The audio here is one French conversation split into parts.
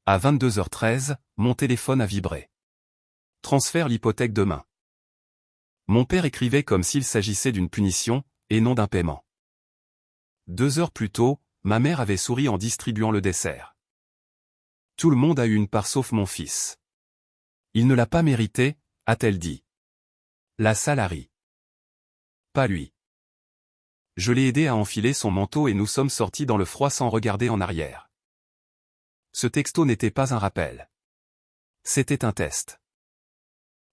À 22h13, mon téléphone a vibré. Transfère l'hypothèque demain. Mon père écrivait comme s'il s'agissait d'une punition, et non d'un paiement. 2 heures plus tôt, ma mère avait souri en distribuant le dessert. Tout le monde a eu une part sauf mon fils. Il ne l'a pas mérité, a-t-elle dit. La salle a ri. Pas lui. Je l'ai aidé à enfiler son manteau et nous sommes sortis dans le froid sans regarder en arrière. Ce texto n'était pas un rappel. C'était un test.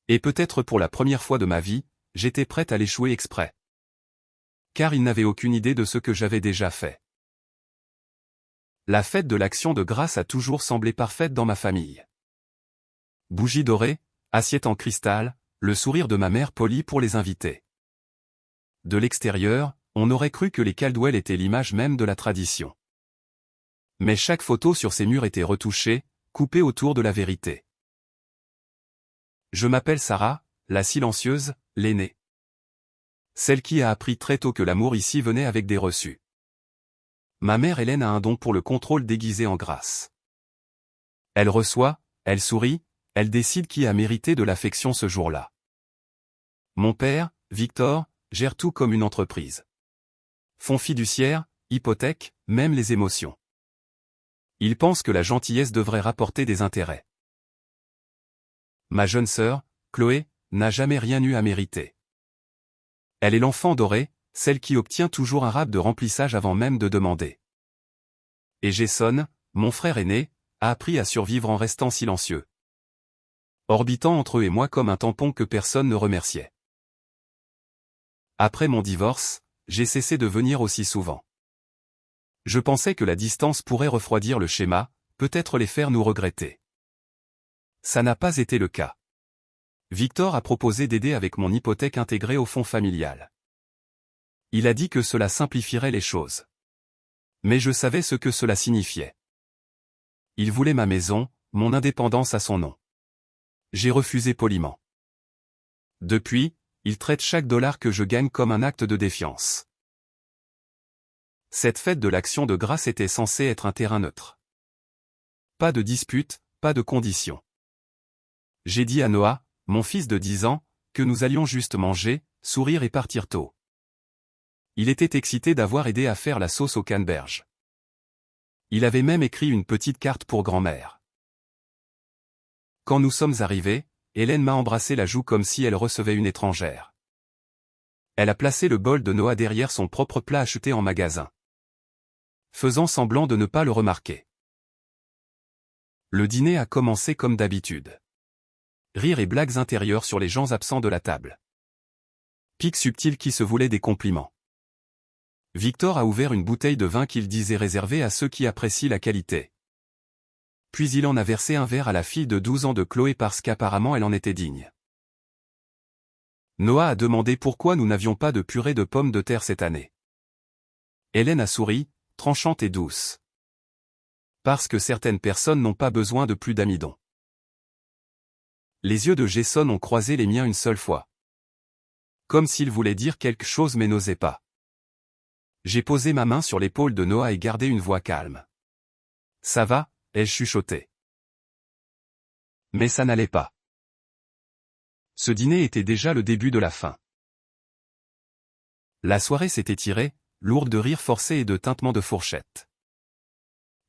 Et peut-être pour la première fois de ma vie, j'étais prête à l'échouer exprès. Car il n'avait aucune idée de ce que j'avais déjà fait. La fête de l'Action de grâce a toujours semblé parfaite dans ma famille. Bougies dorées, assiette en cristal, le sourire de ma mère polie pour les invités. De l'extérieur, on aurait cru que les Caldwell étaient l'image même de la tradition. Mais chaque photo sur ces murs était retouchée, coupée autour de la vérité. Je m'appelle Sarah, la silencieuse, l'aînée. Celle qui a appris très tôt que l'amour ici venait avec des reçus. Ma mère Hélène a un don pour le contrôle déguisé en grâce. Elle reçoit, elle sourit, elle décide qui a mérité de l'affection ce jour-là. Mon père, Victor, gère tout comme une entreprise. Fonds fiduciaire, hypothèque, même les émotions. Il pense que la gentillesse devrait rapporter des intérêts. Ma jeune sœur, Chloé, n'a jamais rien eu à mériter. Elle est l'enfant doré, celle qui obtient toujours un rap de remplissage avant même de demander. Et Jason, mon frère aîné, a appris à survivre en restant silencieux. Orbitant entre eux et moi comme un tampon que personne ne remerciait. Après mon divorce, j'ai cessé de venir aussi souvent. Je pensais que la distance pourrait refroidir le schéma, peut-être les faire nous regretter. Ça n'a pas été le cas. Victor a proposé d'aider avec mon hypothèque intégrée au fonds familial. Il a dit que cela simplifierait les choses. Mais je savais ce que cela signifiait. Il voulait ma maison, mon indépendance à son nom. J'ai refusé poliment. Depuis, il traite chaque dollar que je gagne comme un acte de défiance. Cette fête de l'Action de grâce était censée être un terrain neutre. Pas de dispute, pas de conditions. J'ai dit à Noah, mon fils de 10 ans, que nous allions juste manger, sourire et partir tôt. Il était excité d'avoir aidé à faire la sauce au canneberge. Il avait même écrit une petite carte pour grand-mère. Quand nous sommes arrivés, Hélène m'a embrassé la joue comme si elle recevait une étrangère. Elle a placé le bol de Noah derrière son propre plat acheté en magasin. Faisant semblant de ne pas le remarquer. Le dîner a commencé comme d'habitude. Rires et blagues intérieures sur les gens absents de la table. Pics subtils qui se voulaient des compliments. Victor a ouvert une bouteille de vin qu'il disait réservée à ceux qui apprécient la qualité. Puis il en a versé un verre à la fille de 12 ans de Chloé parce qu'apparemment elle en était digne. Noah a demandé pourquoi nous n'avions pas de purée de pommes de terre cette année. Hélène a souri, tranchante et douce. Parce que certaines personnes n'ont pas besoin de plus d'amidon. Les yeux de Jason ont croisé les miens une seule fois. Comme s'il voulait dire quelque chose mais n'osait pas. J'ai posé ma main sur l'épaule de Noah et gardé une voix calme. Ça va, ai-je chuchoté. Mais ça n'allait pas. Ce dîner était déjà le début de la fin. La soirée s'est étirée, lourde de rires forcés et de tintements de fourchettes.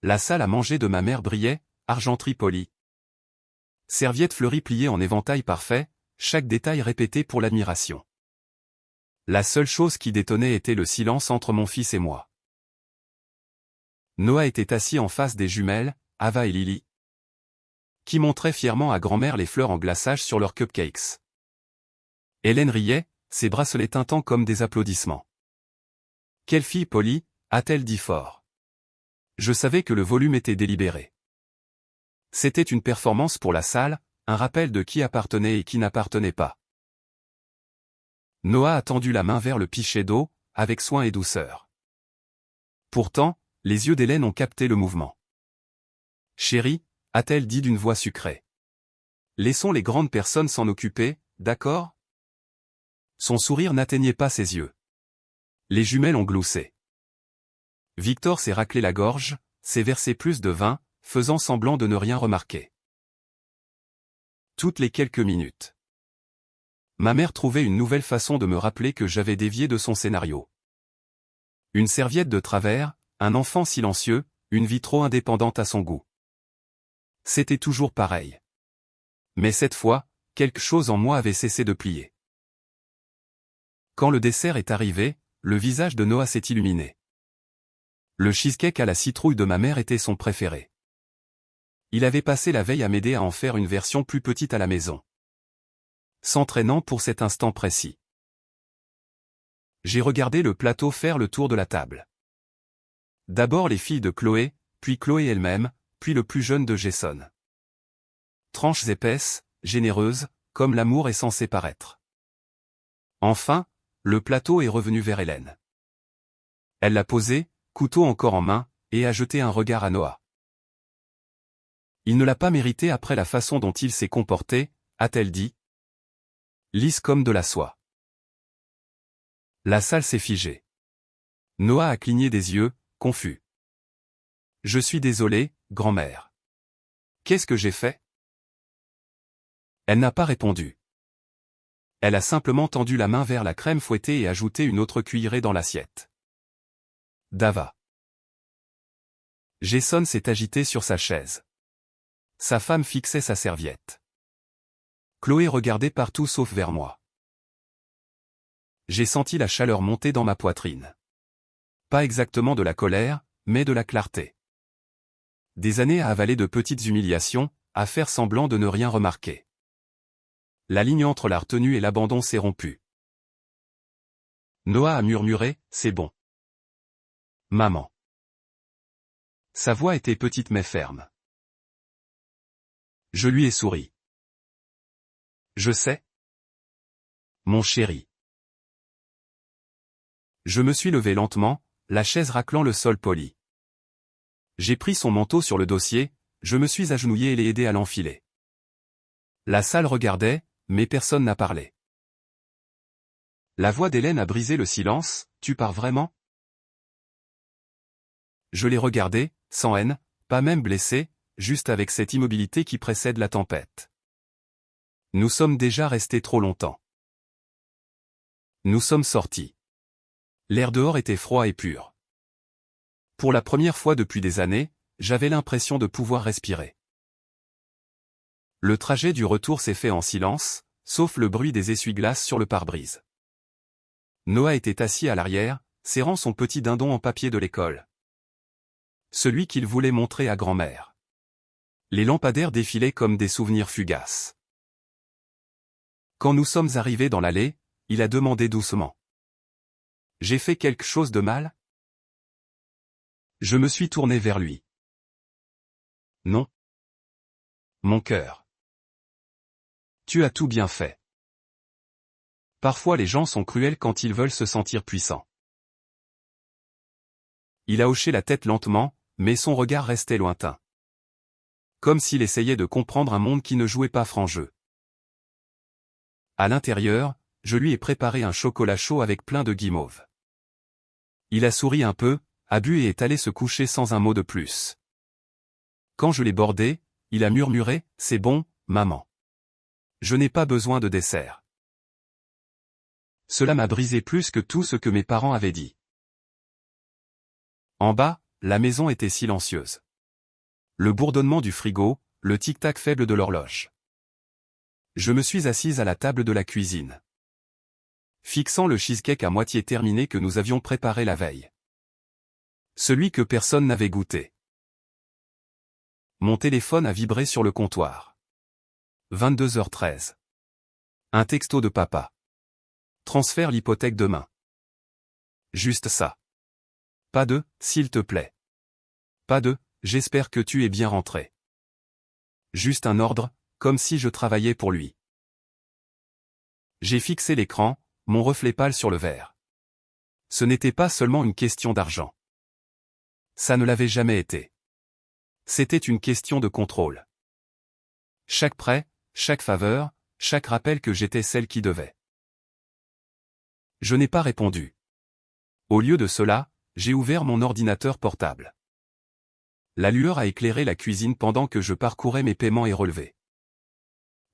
La salle à manger de ma mère brillait, argenterie polie. Serviettes fleuries pliées en éventail parfait, chaque détail répété pour l'admiration. La seule chose qui détonnait était le silence entre mon fils et moi. Noah était assis en face des jumelles, Ava et Lily, qui montraient fièrement à grand-mère les fleurs en glaçage sur leurs cupcakes. Hélène riait, ses bracelets tintant comme des applaudissements. Quelle fille polie, a-t-elle dit fort. Je savais que le volume était délibéré. C'était une performance pour la salle, un rappel de qui appartenait et qui n'appartenait pas. Noah a tendu la main vers le pichet d'eau, avec soin et douceur. Pourtant, les yeux d'Hélène ont capté le mouvement. Chérie, a-t-elle dit d'une voix sucrée. Laissons les grandes personnes s'en occuper, d'accord? Son sourire n'atteignait pas ses yeux. Les jumelles ont gloussé. Victor s'est raclé la gorge, s'est versé plus de vin, faisant semblant de ne rien remarquer. Toutes les quelques minutes. Ma mère trouvait une nouvelle façon de me rappeler que j'avais dévié de son scénario. Une serviette de travers, un enfant silencieux, une vie trop indépendante à son goût. C'était toujours pareil. Mais cette fois, quelque chose en moi avait cessé de plier. Quand le dessert est arrivé, le visage de Noah s'est illuminé. Le cheesecake à la citrouille de ma mère était son préféré. Il avait passé la veille à m'aider à en faire une version plus petite à la maison. S'entraînant pour cet instant précis. J'ai regardé le plateau faire le tour de la table. D'abord les filles de Chloé, puis Chloé elle-même, puis le plus jeune de Jason. Tranches épaisses, généreuses, comme l'amour est censé paraître. Enfin, le plateau est revenu vers Hélène. Elle l'a posé, couteau encore en main, et a jeté un regard à Noah. Il ne l'a pas mérité après la façon dont il s'est comporté, a-t-elle dit. Lisse comme de la soie. La salle s'est figée. Noah a cligné des yeux, confus. Je suis désolé, grand-mère. Qu'est-ce que j'ai fait? Elle n'a pas répondu. Elle a simplement tendu la main vers la crème fouettée et ajouté une autre cuillerée dans l'assiette. Dava. Jason s'est agité sur sa chaise. Sa femme fixait sa serviette. Chloé regardait partout sauf vers moi. J'ai senti la chaleur monter dans ma poitrine. Pas exactement de la colère, mais de la clarté. Des années à avaler de petites humiliations, à faire semblant de ne rien remarquer. La ligne entre la retenue et l'abandon s'est rompue. Noah a murmuré, c'est bon. Maman. Sa voix était petite mais ferme. Je lui ai souri. Je sais. Mon chéri. Je me suis levé lentement, la chaise raclant le sol poli. J'ai pris son manteau sur le dossier, je me suis agenouillé et l'ai aidé à l'enfiler. La salle regardait, mais personne n'a parlé. La voix d'Hélène a brisé le silence, tu pars vraiment? Je l'ai regardé, sans haine, pas même blessé, juste avec cette immobilité qui précède la tempête. Nous sommes déjà restés trop longtemps. Nous sommes sortis. L'air dehors était froid et pur. Pour la première fois depuis des années, j'avais l'impression de pouvoir respirer. Le trajet du retour s'est fait en silence, sauf le bruit des essuie-glaces sur le pare-brise. Noah était assis à l'arrière, serrant son petit dindon en papier de l'école. Celui qu'il voulait montrer à grand-mère. Les lampadaires défilaient comme des souvenirs fugaces. Quand nous sommes arrivés dans l'allée, il a demandé doucement. J'ai fait quelque chose de mal? Je me suis tourné vers lui. Non. Mon cœur. Tu as tout bien fait. Parfois les gens sont cruels quand ils veulent se sentir puissants. Il a hoché la tête lentement, mais son regard restait lointain. Comme s'il essayait de comprendre un monde qui ne jouait pas franc jeu. À l'intérieur, je lui ai préparé un chocolat chaud avec plein de guimauve. Il a souri un peu, a bu et est allé se coucher sans un mot de plus. Quand je l'ai bordé, il a murmuré, « C'est bon, maman. Je n'ai pas besoin de dessert. » Cela m'a brisé plus que tout ce que mes parents avaient dit. En bas, la maison était silencieuse. Le bourdonnement du frigo, le tic-tac faible de l'horloge. Je me suis assise à la table de la cuisine. Fixant le cheesecake à moitié terminé que nous avions préparé la veille. Celui que personne n'avait goûté. Mon téléphone a vibré sur le comptoir. 22h13. Un texto de papa. Transfère l'hypothèque demain. Juste ça. Pas de « s'il te plaît ». Pas de « j'espère que tu es bien rentré ». Juste un ordre, comme si je travaillais pour lui. J'ai fixé l'écran, mon reflet pâle sur le verre. Ce n'était pas seulement une question d'argent. Ça ne l'avait jamais été. C'était une question de contrôle. Chaque prêt, chaque faveur, chaque rappel que j'étais celle qui devait. Je n'ai pas répondu. Au lieu de cela, j'ai ouvert mon ordinateur portable. La lueur a éclairé la cuisine pendant que je parcourais mes paiements et relevés.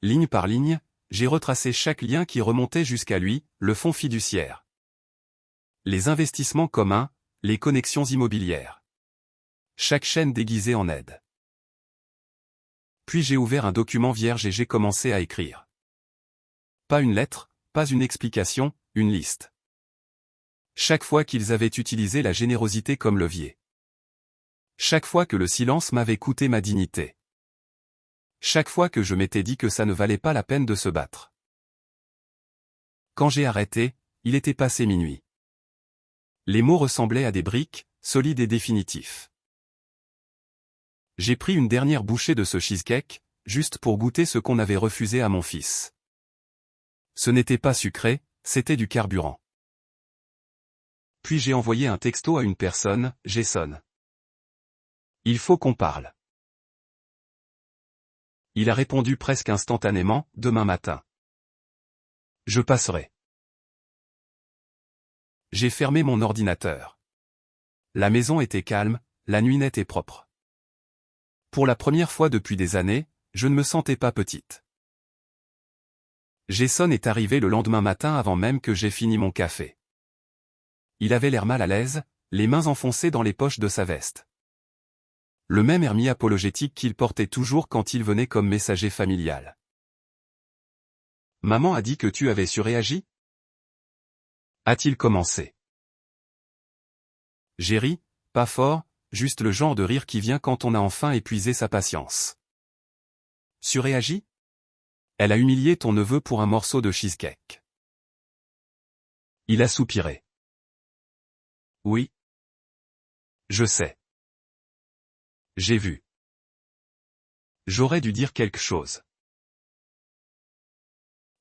Ligne par ligne, j'ai retracé chaque lien qui remontait jusqu'à lui, le fonds fiduciaire. Les investissements communs, les connexions immobilières. Chaque chaîne déguisée en aide. Puis j'ai ouvert un document vierge et j'ai commencé à écrire. Pas une lettre, pas une explication, une liste. Chaque fois qu'ils avaient utilisé la générosité comme levier. Chaque fois que le silence m'avait coûté ma dignité. Chaque fois que je m'étais dit que ça ne valait pas la peine de se battre. Quand j'ai arrêté, il était passé minuit. Les mots ressemblaient à des briques, solides et définitifs. J'ai pris une dernière bouchée de ce cheesecake, juste pour goûter ce qu'on avait refusé à mon fils. Ce n'était pas sucré, c'était du carburant. Puis j'ai envoyé un texto à une personne, Jason. Il faut qu'on parle. Il a répondu presque instantanément, demain matin. Je passerai. J'ai fermé mon ordinateur. La maison était calme, la nuit nette et propre. Pour la première fois depuis des années, je ne me sentais pas petite. Jason est arrivé le lendemain matin avant même que j'aie fini mon café. Il avait l'air mal à l'aise, les mains enfoncées dans les poches de sa veste. Le même air mi-apologétique qu'il portait toujours quand il venait comme messager familial. « Maman a dit que tu avais surréagi ?» a-t-il commencé. J'ai ri, pas fort, juste le genre de rire qui vient quand on a enfin épuisé sa patience. Surréagi ? Elle a humilié ton neveu pour un morceau de cheesecake. Il a soupiré. Oui. Je sais. J'ai vu. J'aurais dû dire quelque chose.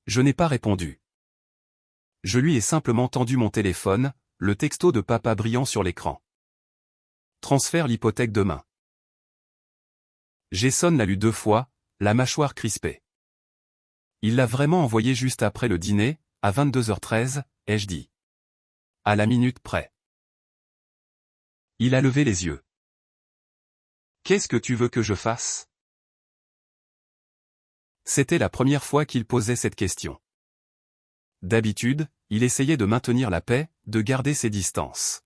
Je n'ai pas répondu. Je lui ai simplement tendu mon téléphone, le texto de papa brillant sur l'écran. Transfère l'hypothèque demain. Jason l'a lu 2 fois, la mâchoire crispée. Il l'a vraiment envoyé juste après le dîner, à 22h13, ai-je dit. À la minute près. Il a levé les yeux. Qu'est-ce que tu veux que je fasse ? C'était la première fois qu'il posait cette question. D'habitude, il essayait de maintenir la paix, de garder ses distances.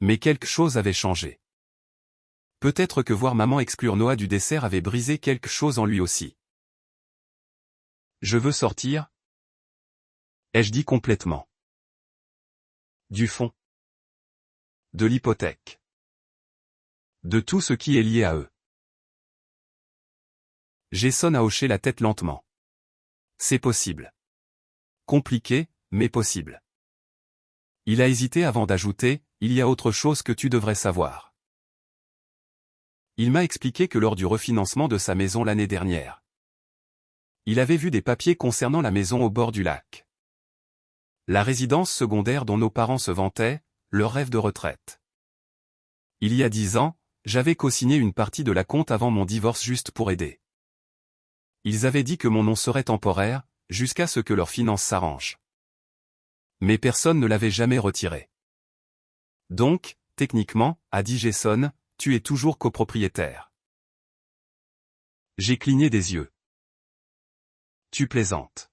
Mais quelque chose avait changé. Peut-être que voir maman exclure Noah du dessert avait brisé quelque chose en lui aussi. Je veux sortir, ai-je dit complètement. Du fond. De l'hypothèque. De tout ce qui est lié à eux. Jason a hoché la tête lentement. C'est possible. Compliqué, mais possible. Il a hésité avant d'ajouter, il y a autre chose que tu devrais savoir. Il m'a expliqué que lors du refinancement de sa maison l'année dernière, il avait vu des papiers concernant la maison au bord du lac. La résidence secondaire dont nos parents se vantaient, leur rêve de retraite. Il y a 10 ans, j'avais co-signé une partie de la compte avant mon divorce juste pour aider. Ils avaient dit que mon nom serait temporaire, jusqu'à ce que leurs finances s'arrangent. Mais personne ne l'avait jamais retiré. Donc, techniquement, a dit Jason, tu es toujours copropriétaire. J'ai cligné des yeux. Tu plaisantes.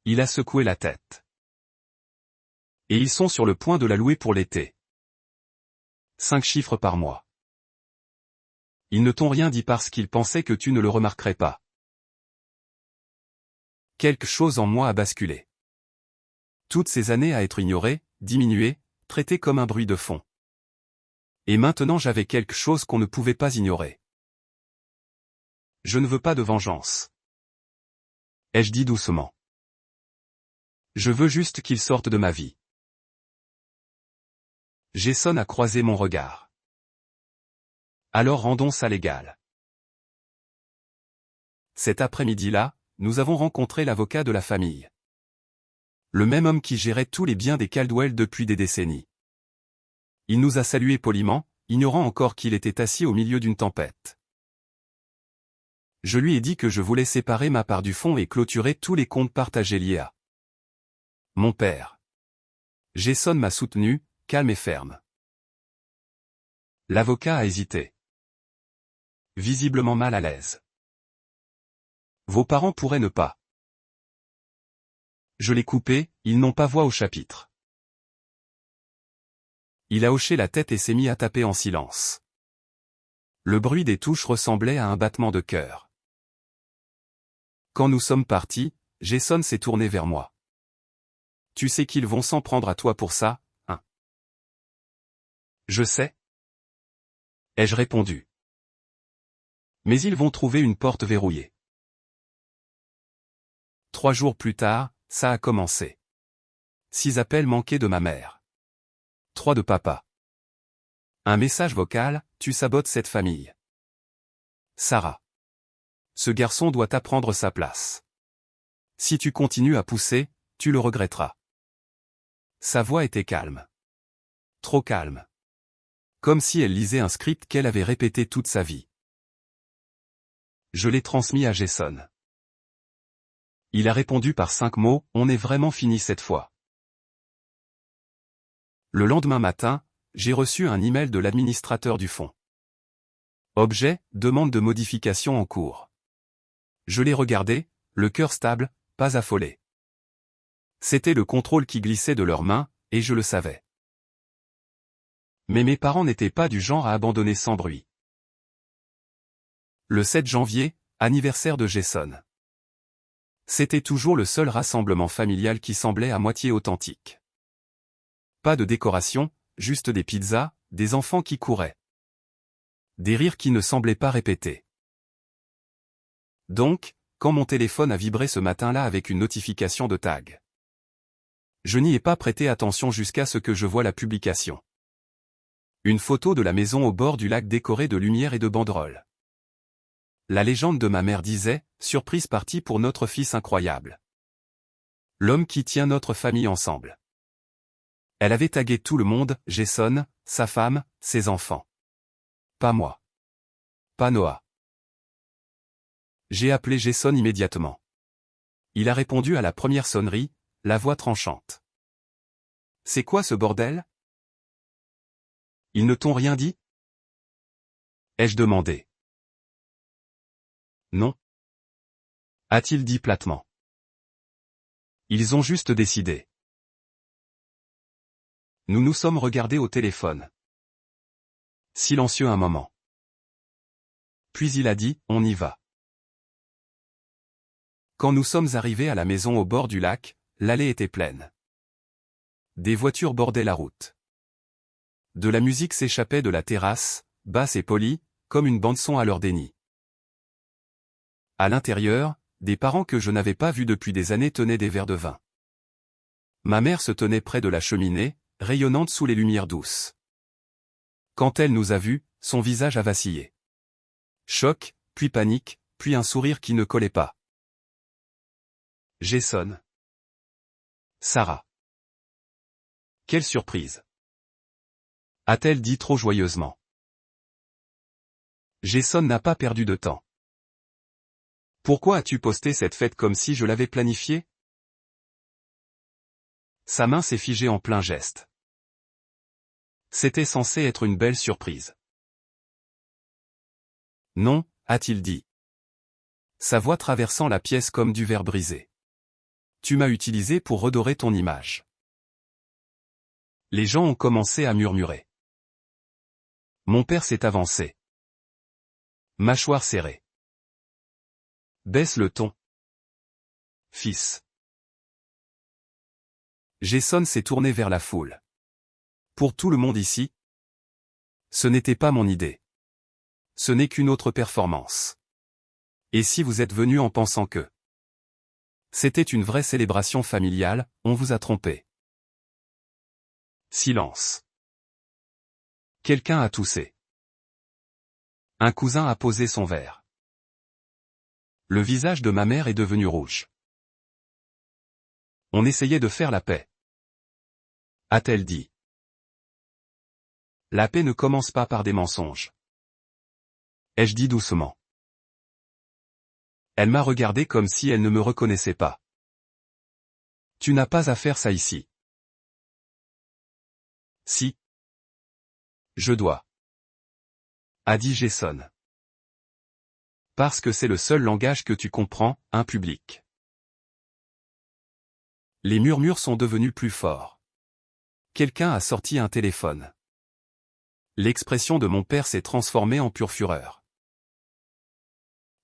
Il a secoué la tête. Et ils sont sur le point de la louer pour l'été. 5 chiffres par mois. Ils ne t'ont rien dit parce qu'ils pensaient que tu ne le remarquerais pas. Quelque chose en moi a basculé. Toutes ces années à être ignoré, diminué, traité comme un bruit de fond. Et maintenant j'avais quelque chose qu'on ne pouvait pas ignorer. Je ne veux pas de vengeance. Ai-je dit doucement. Je veux juste qu'il sorte de ma vie. Jason a croisé mon regard. Alors rendons ça légal. Cet après-midi-là, nous avons rencontré l'avocat de la famille. Le même homme qui gérait tous les biens des Caldwell depuis des décennies. Il nous a salués poliment, ignorant encore qu'il était assis au milieu d'une tempête. Je lui ai dit que je voulais séparer ma part du fonds et clôturer tous les comptes partagés liés à mon père. Jason m'a soutenu, calme et ferme. L'avocat a hésité. Visiblement mal à l'aise. Vos parents pourraient ne pas. Je l'ai coupé, ils n'ont pas voix au chapitre. Il a hoché la tête et s'est mis à taper en silence. Le bruit des touches ressemblait à un battement de cœur. Quand nous sommes partis, Jason s'est tourné vers moi. Tu sais qu'ils vont s'en prendre à toi pour ça, hein? Je sais. Ai-je répondu. Mais ils vont trouver une porte verrouillée. 3 jours plus tard, ça a commencé. 6 appels manqués de ma mère. 3 de papa. Un message vocal, tu sabotes cette famille. Sarah. Ce garçon doit apprendre sa place. Si tu continues à pousser, tu le regretteras. Sa voix était calme. Trop calme. Comme si elle lisait un script qu'elle avait répété toute sa vie. Je l'ai transmis à Jason. Il a répondu par 5 mots, on est vraiment fini cette fois. Le lendemain matin, j'ai reçu un email de l'administrateur du fonds. Objet, demande de modification en cours. Je l'ai regardé, le cœur stable, pas affolé. C'était le contrôle qui glissait de leurs mains, et je le savais. Mais mes parents n'étaient pas du genre à abandonner sans bruit. Le 7 janvier, anniversaire de Jason. C'était toujours le seul rassemblement familial qui semblait à moitié authentique. Pas de décoration, juste des pizzas, des enfants qui couraient. Des rires qui ne semblaient pas répétés. Donc, quand mon téléphone a vibré ce matin-là avec une notification de tag. Je n'y ai pas prêté attention jusqu'à ce que je voie la publication. Une photo de la maison au bord du lac décorée de lumière et de banderoles. La légende de ma mère disait, surprise partie pour notre fils incroyable. L'homme qui tient notre famille ensemble. Elle avait tagué tout le monde, Jason, sa femme, ses enfants. Pas moi. Pas Noah. J'ai appelé Jason immédiatement. Il a répondu à la première sonnerie, la voix tranchante. C'est quoi ce bordel? Ils ne t'ont rien dit? Ai-je demandé. Non. A-t-il dit platement. Ils ont juste décidé. Nous nous sommes regardés au téléphone. Silencieux un moment. Puis il a dit, on y va. Quand nous sommes arrivés à la maison au bord du lac, l'allée était pleine. Des voitures bordaient la route. De la musique s'échappait de la terrasse, basse et polie, comme une bande-son à leur déni. À l'intérieur, des parents que je n'avais pas vus depuis des années tenaient des verres de vin. Ma mère se tenait près de la cheminée, rayonnante sous les lumières douces. Quand elle nous a vus, son visage a vacillé. Choc, puis panique, puis un sourire qui ne collait pas. Jason. Sarah. Quelle surprise! A-t-elle dit trop joyeusement. Jason n'a pas perdu de temps. Pourquoi as-tu posté cette fête comme si je l'avais planifiée? Sa main s'est figée en plein geste. C'était censé être une belle surprise. Non, a-t-il dit. Sa voix traversant la pièce comme du verre brisé. Tu m'as utilisé pour redorer ton image. Les gens ont commencé à murmurer. Mon père s'est avancé. Mâchoire serrée. Baisse le ton. Fils. Jason s'est tourné vers la foule. Pour tout le monde ici, ce n'était pas mon idée. Ce n'est qu'une autre performance. Et si vous êtes venus en pensant que c'était une vraie célébration familiale, on vous a trompé. Silence. Quelqu'un a toussé. Un cousin a posé son verre. Le visage de ma mère est devenu rouge. On essayait de faire la paix. A-t-elle dit. La paix ne commence pas par des mensonges. Ai-je dit doucement. Elle m'a regardé comme si elle ne me reconnaissait pas. Tu n'as pas à faire ça ici. Si. Je dois. a dit Jason. Parce que c'est le seul langage que tu comprends, un public. Les murmures sont devenus plus forts. Quelqu'un a sorti un téléphone. L'expression de mon père s'est transformée en pure fureur.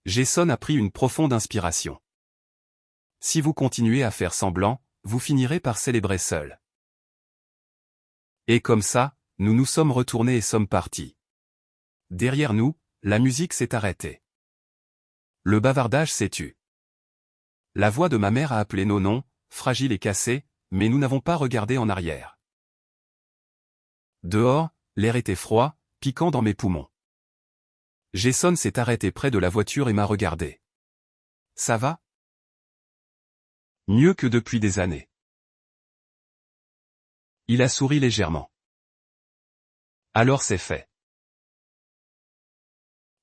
Jason a pris une profonde inspiration. Si vous continuez à faire semblant, vous finirez par célébrer seul. Et comme ça, nous nous sommes retournés et sommes partis. Derrière nous, la musique s'est arrêtée. Le bavardage s'est tu. La voix de ma mère a appelé nos noms, fragile et cassée, mais nous n'avons pas regardé en arrière. Dehors, l'air était froid, piquant dans mes poumons. Jason s'est arrêté près de la voiture et m'a regardé. Ça va? Mieux que depuis des années. Il a souri légèrement. Alors c'est fait.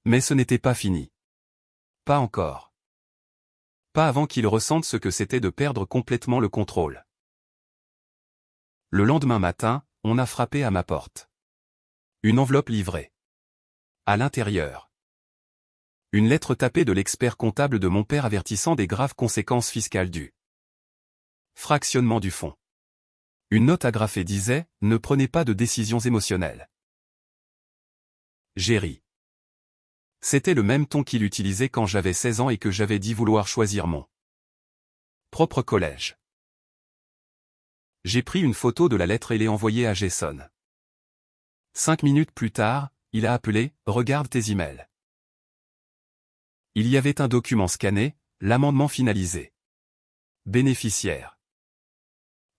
Mais ce n'était pas fini. Pas encore. Pas avant qu'il ressente ce que c'était de perdre complètement le contrôle. Le lendemain matin, on a frappé à ma porte. Une enveloppe livrée. À l'intérieur. Une lettre tapée de l'expert comptable de mon père avertissant des graves conséquences fiscales du fractionnement du fonds. Une note agrafée disait « Ne prenez pas de décisions émotionnelles ». J'ai ri. C'était le même ton qu'il utilisait quand j'avais 16 ans et que j'avais dit vouloir choisir mon propre collège. J'ai pris une photo de la lettre et l'ai envoyée à Jason. 5 minutes plus tard, il a appelé « Regarde tes emails ». Il y avait un document scanné, l'amendement finalisé. Bénéficiaires.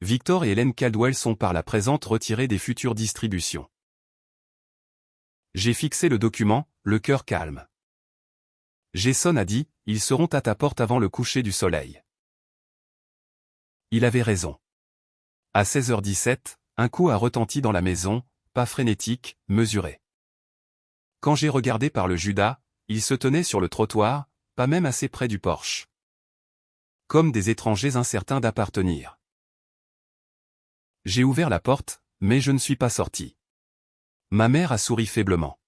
Victor et Hélène Caldwell sont par la présente retirés des futures distributions. J'ai fixé le document, le cœur calme. Jason a dit, ils seront à ta porte avant le coucher du soleil. Il avait raison. À 16h17, un coup a retenti dans la maison, pas frénétique, mesuré. Quand j'ai regardé par le Judas, ils se tenaient sur le trottoir, pas même assez près du porche. Comme des étrangers incertains d'appartenir. J'ai ouvert la porte, mais je ne suis pas sorti. Ma mère a souri faiblement.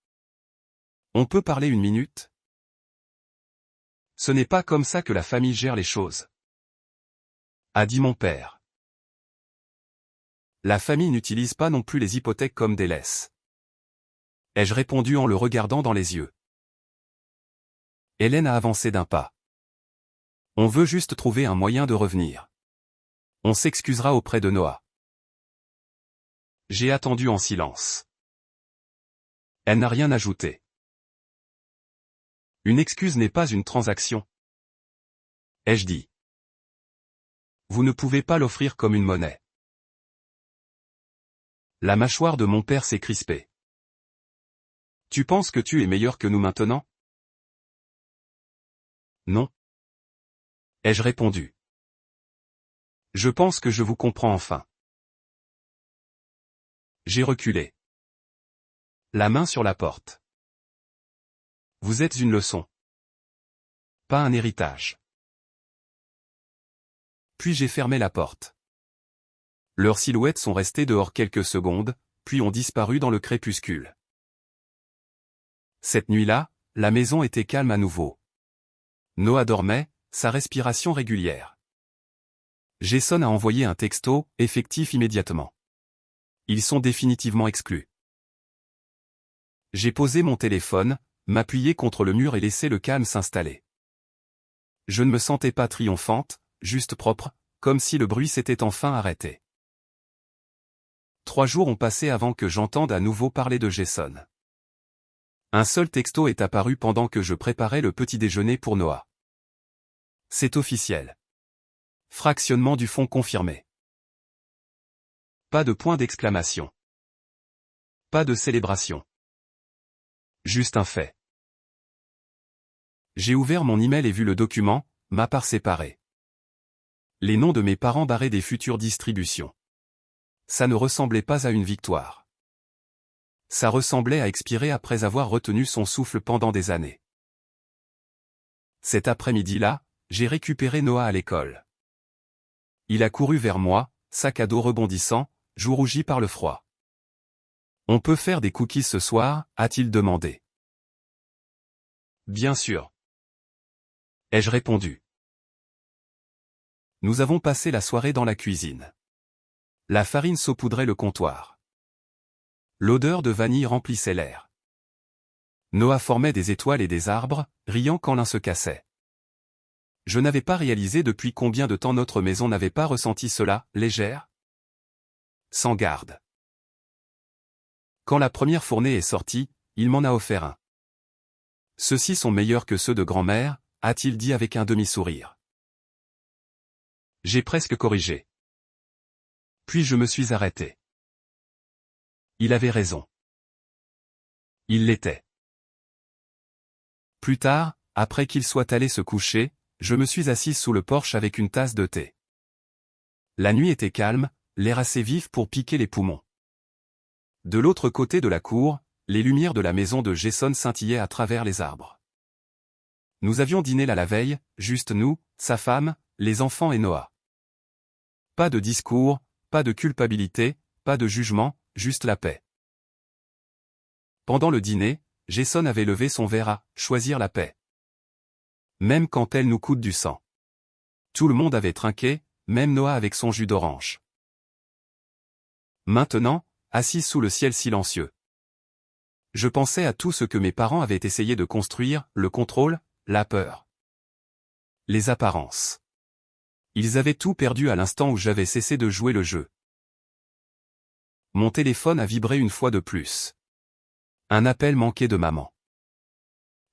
On peut parler une minute? Ce n'est pas comme ça que la famille gère les choses, a dit mon père. La famille n'utilise pas non plus les hypothèques comme des laisses. Ai-je répondu en le regardant dans les yeux. Hélène a avancé d'un pas. On veut juste trouver un moyen de revenir. On s'excusera auprès de Noah. J'ai attendu en silence. Elle n'a rien ajouté. Une excuse n'est pas une transaction. Ai-je dit. Vous ne pouvez pas l'offrir comme une monnaie. La mâchoire de mon père s'est crispée. Tu penses que tu es meilleur que nous maintenant? Non. Ai-je répondu. Je pense que je vous comprends enfin. J'ai reculé. La main sur la porte. Vous êtes une leçon. Pas un héritage. Puis j'ai fermé la porte. Leurs silhouettes sont restées dehors quelques secondes, puis ont disparu dans le crépuscule. Cette nuit-là, la maison était calme à nouveau. Noah dormait, sa respiration régulière. Jason a envoyé un texto, effectif immédiatement. Ils sont définitivement exclus. J'ai posé mon téléphone, m'appuyé contre le mur et laissé le calme s'installer. Je ne me sentais pas triomphante, juste propre, comme si le bruit s'était enfin arrêté. 3 jours ont passé avant que j'entende à nouveau parler de Jason. Un seul texto est apparu pendant que je préparais le petit déjeuner pour Noah. C'est officiel. Fractionnement du fonds confirmé. Pas de point d'exclamation. Pas de célébration. Juste un fait. J'ai ouvert mon email et vu le document, ma part séparée. Les noms de mes parents barrés des futures distributions. Ça ne ressemblait pas à une victoire. Ça ressemblait à expirer après avoir retenu son souffle pendant des années. Cet après-midi-là, j'ai récupéré Noah à l'école. Il a couru vers moi, sac à dos rebondissant, joues rougies par le froid. On peut faire des cookies ce soir, a-t-il demandé. Bien sûr. Ai-je répondu. Nous avons passé la soirée dans la cuisine. La farine saupoudrait le comptoir. L'odeur de vanille remplissait l'air. Noah formait des étoiles et des arbres, riant quand l'un se cassait. Je n'avais pas réalisé depuis combien de temps notre maison n'avait pas ressenti cela, légère. Sans garde. Quand la première fournée est sortie, il m'en a offert un. Ceux-ci sont meilleurs que ceux de grand-mère, a-t-il dit avec un demi-sourire. J'ai presque corrigé. Puis je me suis arrêté. Il avait raison. Il l'était. Plus tard, après qu'il soit allé se coucher, je me suis assise sous le porche avec une tasse de thé. La nuit était calme, l'air assez vif pour piquer les poumons. De l'autre côté de la cour, les lumières de la maison de Jason scintillaient à travers les arbres. Nous avions dîné là la veille, juste nous, sa femme, les enfants et Noah. Pas de discours, pas de culpabilité, pas de jugement, juste la paix. Pendant le dîner, Jason avait levé son verre à « choisir la paix ». Même quand elle nous coûte du sang. Tout le monde avait trinqué, même Noah avec son jus d'orange. Maintenant, assise sous le ciel silencieux. Je pensais à tout ce que mes parents avaient essayé de construire, le contrôle, la peur. Les apparences. Ils avaient tout perdu à l'instant où j'avais cessé de jouer le jeu. Mon téléphone a vibré une fois de plus. Un appel manqué de maman.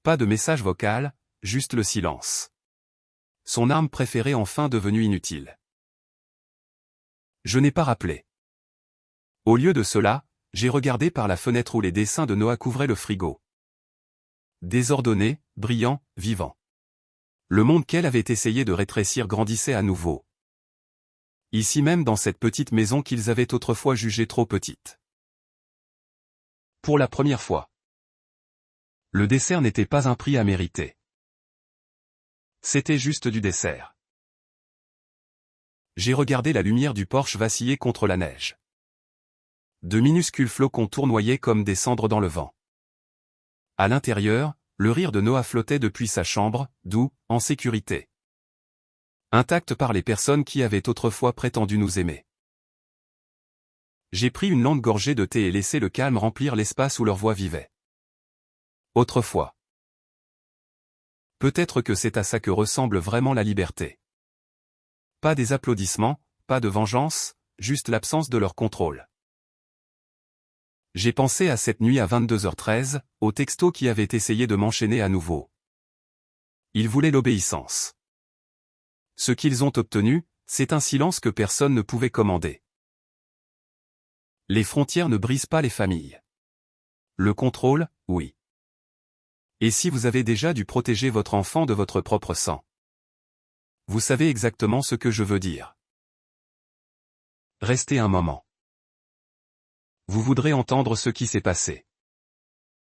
Pas de message vocal, juste le silence. Son arme préférée enfin devenue inutile. Je n'ai pas rappelé. Au lieu de cela, j'ai regardé par la fenêtre où les dessins de Noah couvraient le frigo. Désordonné, brillant, vivant. Le monde qu'elle avait essayé de rétrécir grandissait à nouveau. Ici même dans cette petite maison qu'ils avaient autrefois jugée trop petite. Pour la première fois. Le dessert n'était pas un prix à mériter. C'était juste du dessert. J'ai regardé la lumière du porche vaciller contre la neige. De minuscules flocons tournoyaient comme des cendres dans le vent. À l'intérieur, le rire de Noah flottait depuis sa chambre, doux, en sécurité. Intact par les personnes qui avaient autrefois prétendu nous aimer. J'ai pris une lente gorgée de thé et laissé le calme remplir l'espace où leur voix vivait. Autrefois. Peut-être que c'est à ça que ressemble vraiment la liberté. Pas des applaudissements, pas de vengeance, juste l'absence de leur contrôle. J'ai pensé à cette nuit à 22h13, au texto qui avait essayé de m'enchaîner à nouveau. Ils voulaient l'obéissance. Ce qu'ils ont obtenu, c'est un silence que personne ne pouvait commander. Les frontières ne brisent pas les familles. Le contrôle, oui. Et si vous avez déjà dû protéger votre enfant de votre propre sang? Vous savez exactement ce que je veux dire. Restez un moment. Vous voudrez entendre ce qui s'est passé.